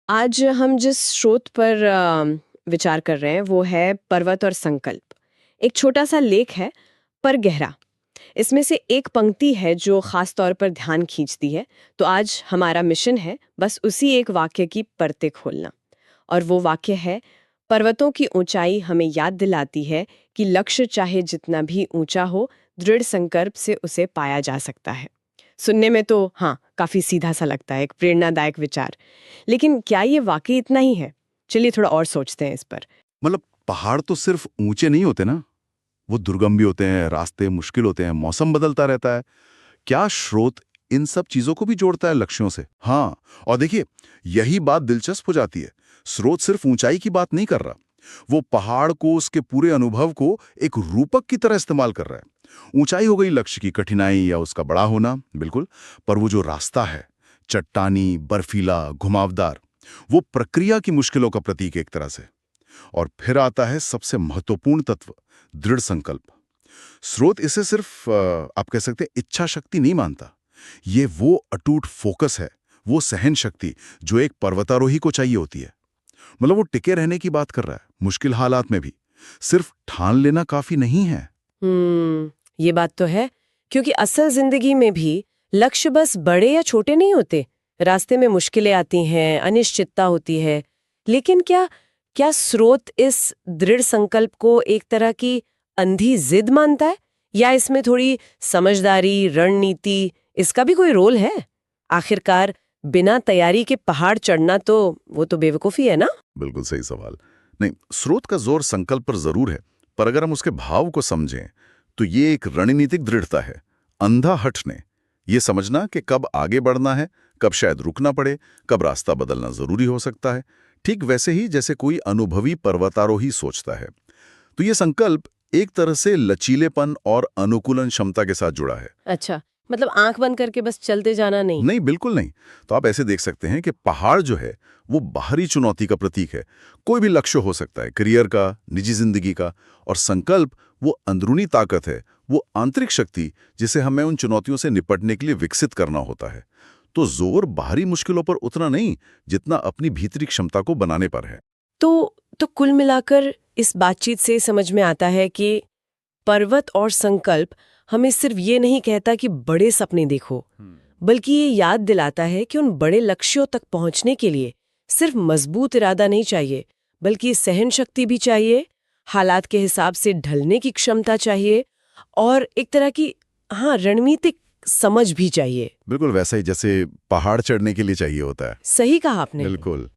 आज हम जिस स्रोत पर विचार कर रहे हैं वो है पर्वत और संकल्प। एक छोटा सा लेख है पर गहरा। इसमें से एक पंक्ति है जो खास तौर पर ध्यान खींचती है। तो आज हमारा मिशन है बस उसी एक वाक्य की परतें खोलना। और वो वाक्य है, पर्वतों की ऊंचाई हमें याद दिलाती है कि लक्ष्य चाहे जितना भी ऊंचा हो, दृढ़ संकल्प से उसे पाया जा सकता है। सुनने में तो हाँ, काफी सीधा सा लगता है, एक प्रेरणादायक विचार। लेकिन क्या ये वाकई इतना ही है? चलिए थोड़ा और सोचते हैं इस पर। मतलब पहाड़ तो सिर्फ ऊंचे नहीं होते ना, वो दुर्गम भी होते हैं, रास्ते मुश्किल होते हैं, मौसम बदलता रहता है। क्या स्रोत इन सब चीजों को भी जोड़ता है लक्ष्यों से? हाँ, और देखिए, यही बात दिलचस्प हो जाती है। स्रोत सिर्फ ऊंचाई की बात नहीं कर रहा, वो पहाड़ को, उसके पूरे अनुभव को एक रूपक की तरह इस्तेमाल कर रहा है। ऊंचाई हो गई लक्ष्य की कठिनाई या उसका बड़ा होना, बिल्कुल, पर वो जो रास्ता है, चट्टानी, बर्फीला, घुमावदार, वो प्रक्रिया की मुश्किलों का प्रतीक एक तरह से। और फिर आता है सबसे महत्वपूर्ण तत्व, दृढ़ संकल्प। स्रोत इसे सिर्फ आप कह सकते हैं इच्छा शक्ति नहीं मानता। ये वो अटूट फोकस है, वो सहन शक्ति जो एक पर्वतारोही को चाहिए होती है। मतलब वो टिके रहने की बात कर रहा है मुश्किल हालात में भी। सिर्फ ठान लेना काफी नहीं है। ये बात तो है, क्योंकि असल जिंदगी में भी लक्ष्य बस बड़े या छोटे नहीं होते। रास्ते में मुश्किलें आती हैं, अनिश्चितता होती है। लेकिन क्या क्या स्रोत इस दृढ़ संकल्प को एक तरह की अंधी जिद मानता है, या इसमें थोड़ी समझदारी, रणनीति, इसका भी कोई रोल है? आखिरकार बिना तैयारी के पहाड़ चढ़ना तो वो तो बेवकूफी है ना। बिल्कुल सही सवाल। नहीं, स्रोत का जोर संकल्प पर जरूर है, पर अगर हम उसके भाव को समझें तो ये एक रणनीतिक दृढ़ता है। अंधा हटने, ये समझना कि कब आगे बढ़ना है, कब शायद रुकना पड़े, कब रास्ता बदलना जरूरी हो सकता है। ठीक वैसे ही जैसे कोई अनुभवी पर्वतारोही सोचता है। तो ये संकल्प एक तरह से लचीलेपन और अनुकूलन क्षमता के साथ जुड़ा है। अच्छा, मतलब आंख बंद करके बस चलते जाना नहीं। नहीं, बिल्कुल नहीं। तो आप ऐसे देख सकते हैं कि पहाड़ जो है वो बाहरी चुनौती का प्रतीक है। कोई भी लक्ष्य हो सकता है, करियर का, निजी जिंदगी का। और संकल्प वो अंदरूनी ताकत है, वो आंतरिक शक्ति जिसे हमें उन चुनौतियों से निपटने के लिए विकसित करना होता है। तो जोर बाहरी मुश्किलों पर उतना नहीं जितना अपनी भीतरी क्षमता को बनाने पर है। तो कुल मिलाकर इस बातचीत से समझ में आता है कि पर्वत और संकल्प हमें सिर्फ ये नहीं कहता कि बड़े सपने देखो, बल्कि ये याद दिलाता है कि उन बड़े लक्ष्यों तक पहुंचने के लिए सिर्फ मजबूत इरादा नहीं चाहिए, बल्कि सहन शक्ति भी चाहिए, हालात के हिसाब से ढलने की क्षमता चाहिए, और एक तरह की हाँ रणनीतिक समझ भी चाहिए। बिल्कुल वैसा ही जैसे पहाड़ चढ़ने के लिए चाहिए होता है। सही कहा आपने। बिल्कुल।